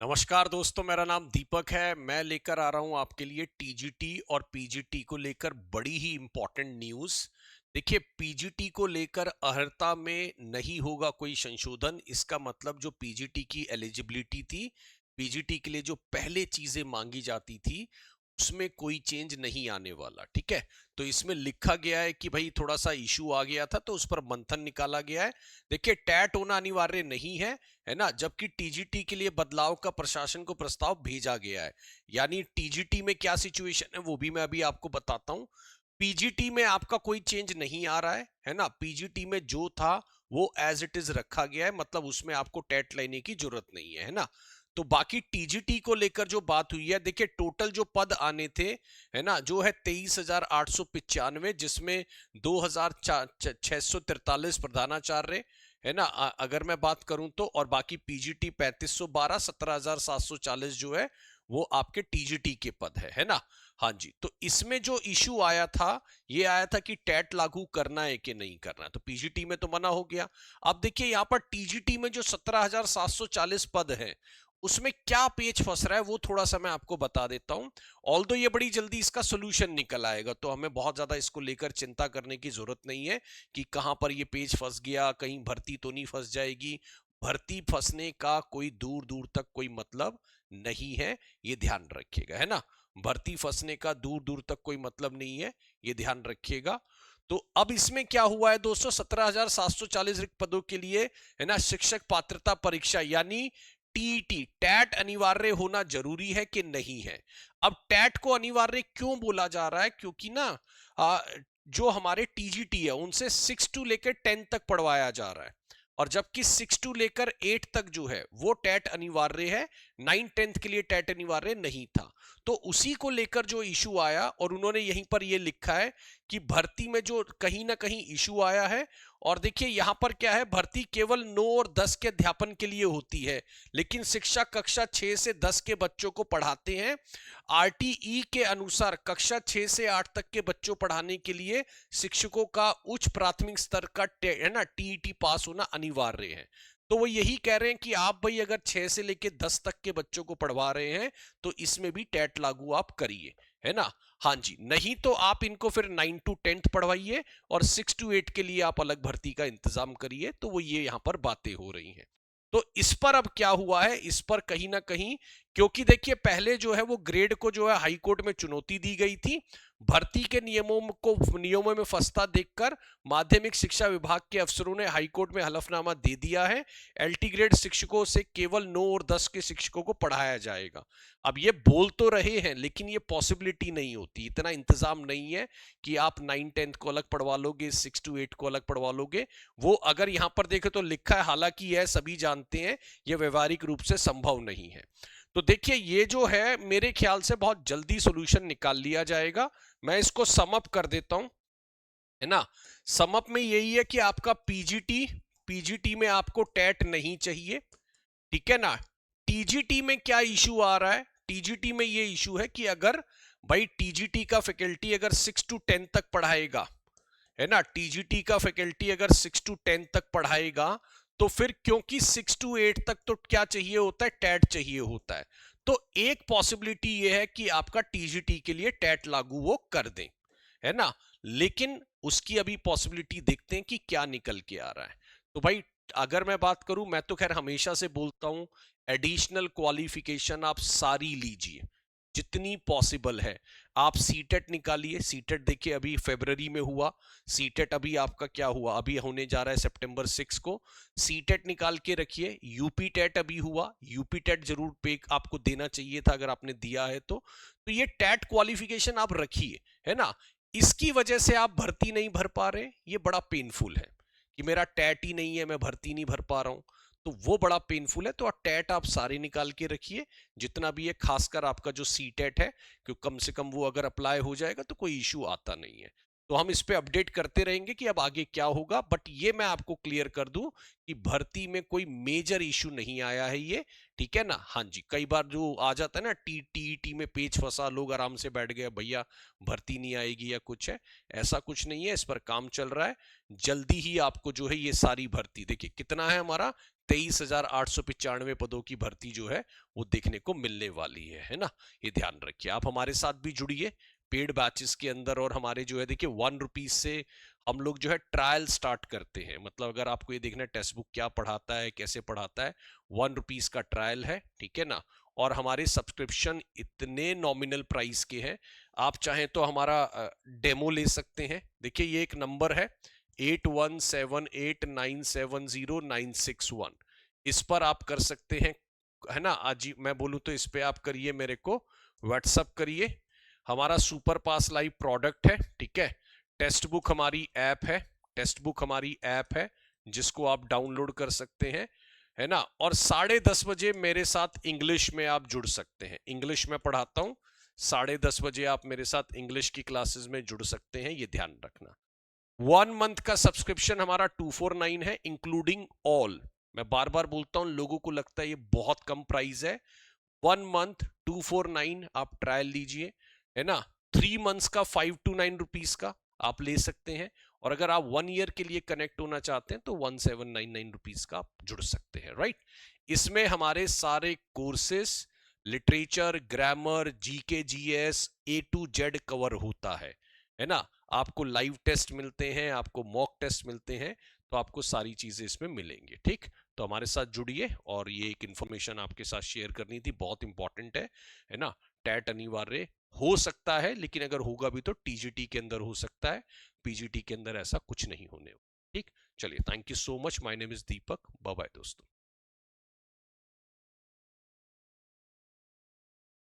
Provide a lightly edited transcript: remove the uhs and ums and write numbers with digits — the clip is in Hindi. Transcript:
नमस्कार दोस्तों, मेरा नाम दीपक है। मैं लेकर आ रहा हूं आपके लिए टीजीटी और पीजीटी को लेकर बड़ी ही इंपॉर्टेंट न्यूज़। देखिए, पीजीटी को लेकर अर्हता में नहीं होगा कोई संशोधन। इसका मतलब जो पीजीटी की एलिजिबिलिटी थी, पीजीटी के लिए जो पहले चीजें मांगी जाती थी, उसमें कोई चेंज नहीं आने वाला। ठीक है, तो इसमें लिखा गया है कि भाई थोड़ा सा इशू आ गया था तो उस पर मंथन निकाला गया है। देखिए, टैट होना अनिवार्य नहीं है ना, जबकि टीजीटी के लिए बदलाव का प्रशासन को प्रस्ताव भेजा गया है। यानी टीजीटी में क्या सिचुएशन है वो भी मैं अभी आपको बताता हूं। पीजीटी में आपका कोई चेंज नहीं आ रहा है ना। पीजीटी में जो था वो एज इट इज रखा गया है, मतलब उसमें आपको टेट लेने की जरूरत नहीं है ना। तो बाकी टीजीटी को लेकर जो बात हुई है, देखिए टोटल जो पद आने थे, है ना, जो है 23,895, जिसमें 2,643 प्रधानाचार्य, है ना, अगर मैं बात करूं तो, और बाकी पीजीटी 3512, 17,740 जो है वो आपके टीजीटी के पद है ना। हाँ जी, तो इसमें जो इशू आया था, ये आया था कि टेट लागू करना है कि नहीं करना है, तो पीजीटी में तो मना हो गया। अब देखिए यहाँ पर टीजीटी में जो 17,740 पद है, उसमें क्या पेच फंस रहा है वो थोड़ा सा मैं आपको बता देता हूं। ऑल्दो ये बड़ी जल्दी इसका सोल्यूशन निकल आएगा, तो हमें बहुत ज्यादा इसको लेकर चिंता करने की जरूरत नहीं है कि कहां पर ये पेज फंस गया, कहीं भर्ती तो नहीं फंस जाएगी। भर्ती फंसने का कोई दूर दूर तक कोई मतलब नहीं है, ये ध्यान रखिएगा, है ना। भर्ती फंसने का दूर दूर तक कोई मतलब नहीं है, ये ध्यान रखिएगा। तो अब इसमें क्या हुआ है दोस्तों, 17,740 रिक्त पदों के लिए, है ना, शिक्षक पात्रता परीक्षा यानी टीईटी, टैट अनिवार्य होना जरूरी है कि नहीं है। अब टैट को अनिवार्य क्यों बोला जा रहा है, क्योंकि ना जो हमारे टीजीटी है उनसे 6 टू लेकर 10 तक पढ़वाया जा रहा है, और जबकि 6 टू लेकर 8 तक जो है वो टैट अनिवार्य है। 9 10 के लिए टैट अनिवार्य नहीं था। तो उसी को लेकर जो इशू आया, और उन्होंने यहीं पर ये लिखा है कि भर्ती में जो कहीं ना कहीं इशू आया है। और देखिए यहां पर क्या है, भर्ती केवल 9 और 10 के अध्यापन के लिए होती है, लेकिन शिक्षक कक्षा 6 से 10 के बच्चों को पढ़ाते हैं। आरटीई के अनुसार कक्षा 6 से 8 तक के बच्चों पढ़ाने के लिए शिक्षकों का उच्च प्राथमिक स्तर का है ना टीईटी पास होना अनिवार्य है। तो वो यही कह रहे हैं कि आप भाई अगर 6 से लेके 10 तक के बच्चों को पढ़वा रहे हैं तो इसमें भी टेट लागू आप करिए, है ना। हाँ जी, नहीं तो आप इनको फिर 9 टू 10 पढ़वाइए और 6 टू 8 के लिए आप अलग भर्ती का इंतजाम करिए। तो वो ये यहाँ पर बातें हो रही हैं। तो इस पर अब क्या हुआ है, इस पर कहीं ना कहीं, क्योंकि देखिए पहले जो है वो ग्रेड को जो है हाई कोर्ट में चुनौती दी गई थी। भर्ती के नियमों में फंसता देखकर माध्यमिक शिक्षा विभाग के अफसरों ने हाई कोर्ट में हलफनामा दे दिया है। एलटी ग्रेड शिक्षकों से केवल 9 और 10 के शिक्षकों को पढ़ाया जाएगा। अब ये बोल तो रहे हैं, लेकिन ये पॉसिबिलिटी नहीं होती, इतना इंतजाम नहीं है कि आप 9 10 को अलग पढ़वा लोगे, 6 टू 8 को अलग पढ़वा लोगे। वो अगर यहां पर देखे तो लिखा है, हालांकि यह सभी जानते हैं यह व्यवहारिक रूप से संभव नहीं है। तो देखिए ये जो है मेरे ख्याल से बहुत जल्दी सॉल्यूशन निकाल लिया जाएगा। मैं इसको समअप कर देता हूं, है ना। समअप में यही है कि आपका पीजीटी, पीजीटी में आपको टेट नहीं चाहिए, ठीक है ना। टीजीटी में क्या इशू आ रहा है, टीजीटी में ये इशू है कि अगर भाई टीजीटी का फैकल्टी अगर 6 टू 10 तक पढ़ाएगा, है ना, टीजीटी का फैकल्टी अगर 6 टू 10 तक पढ़ाएगा, तो फिर क्योंकि 6 टू 8 तक तो क्या चाहिए होता है, टैट चाहिए होता है। तो एक पॉसिबिलिटी ये है कि आपका टीजीटी के लिए टैट लागू वो कर दें, है ना। लेकिन उसकी अभी पॉसिबिलिटी देखते हैं कि क्या निकल के आ रहा है। तो भाई अगर मैं बात करूं, मैं तो खैर हमेशा से बोलता हूं, एडिशनल क्वालिफिकेशन आप सारी लीजिए जितनी पॉसिबल है। आप सीटेट निकालिए, सीटेट देखिए अभी फरवरी में हुआ, सीटेट अभी आपका क्या हुआ, अभी होने जा रहा है सितंबर 6 को। सीटेट निकाल के रखिए। यूपी टेट अभी हुआ, यूपी टेट जरूर पे आपको देना चाहिए था अगर आपने दिया है तो ये टेट क्वालिफिकेशन आप रखिए, है ना। इसकी वजह से आप भर्ती नहीं भर पा रहे, ये बड़ा पेनफुल है कि मेरा टैट ही नहीं है, मैं भर्ती नहीं भर पा रहा हूं, तो वो बड़ा पेनफुल है। तो टैट आप सारे निकाल के रखिए जितना भी है, खासकर आपका जो सी टेट है, क्योंकि कम से कम वो अगर अप्लाई हो जाएगा तो कोई इशू आता नहीं है। तो हम इस पे अपडेट करते रहेंगे कि अब आगे क्या होगा, बट ये मैं आपको क्लियर कर दूं कि भर्ती में कोई मेजर इशू नहीं आया है ये, ठीक है ना। हाँ जी, कई बार जो आ जाता है ना टीईटी में पेच फंसा, लोग आराम से बैठ गए भैया भर्ती नहीं आएगी या कुछ है, ऐसा कुछ नहीं है। इस पर काम चल रहा है, जल्दी ही आपको जो है ये सारी भर्ती, देखिए कितना है हमारा 23,895 पदों की भर्ती जो है वो देखने को मिलने वाली है ना। ये ध्यान रखिए। आप हमारे साथ भी जुड़िए पेड बैचेस के अंदर, और हमारे जो है देखिए ₹1 से हम लोग जो है ट्रायल स्टार्ट करते हैं। मतलब अगर आपको ये देखना है टेक्स्ट बुक क्या पढ़ाता है, कैसे पढ़ाता है, ₹1 का ट्रायल है, ठीक है ना। और हमारे सब्सक्रिप्शन इतने नॉमिनल प्राइस के हैं, आप चाहें तो हमारा डेमो ले सकते हैं। देखिए ये एक नंबर है 8178970961, इस पर आप कर सकते हैं, है ना। आज मैं बोलूं तो इस पे आप करिए, मेरे को व्हाट्सअप करिए। हमारा सुपर पास लाइव प्रोडक्ट है, ठीक है। टेक्स्ट बुक हमारी ऐप है, टेक्स्ट बुक हमारी ऐप है जिसको आप डाउनलोड कर सकते हैं, है ना। और 10:30 बजे मेरे साथ इंग्लिश में आप जुड़ सकते हैं। इंग्लिश में पढ़ाता हूं, 10:30 बजे आप मेरे साथ इंग्लिश की क्लासेस में जुड़ सकते हैं, ये ध्यान रखना। 1 मंथ का सब्सक्रिप्शन हमारा 249 है इंक्लूडिंग ऑल। मैं बार बार बोलता हूं, लोगों को लगता है ये बहुत कम प्राइस है। 1 मंथ 249 आप ट्रायल लीजिए, है ना। 3 मंथ्स का 529 रुपीज का आप ले सकते हैं। और अगर आप 1 ईयर के लिए कनेक्ट होना चाहते हैं तो 1799 रुपीज का आप जुड़ सकते हैं, राइट। इसमें हमारे सारे courses, literature, grammar, GK, GS A to Z cover होता है ना। आपको लाइव टेस्ट मिलते हैं, आपको मॉक टेस्ट मिलते हैं, तो आपको सारी चीजें इसमें मिलेंगी, ठीक। तो हमारे साथ जुड़िए, और ये एक इंफॉर्मेशन आपके साथ शेयर करनी थी, बहुत इंपॉर्टेंट है ना। टैट अनिवार्य हो सकता है, लेकिन अगर होगा भी तो टीजीटी के अंदर हो सकता है, पीजीटी के अंदर ऐसा कुछ नहीं होने, ठीक। चलिए, thank you so much. My name is Deepak. Bye bye दोस्तों।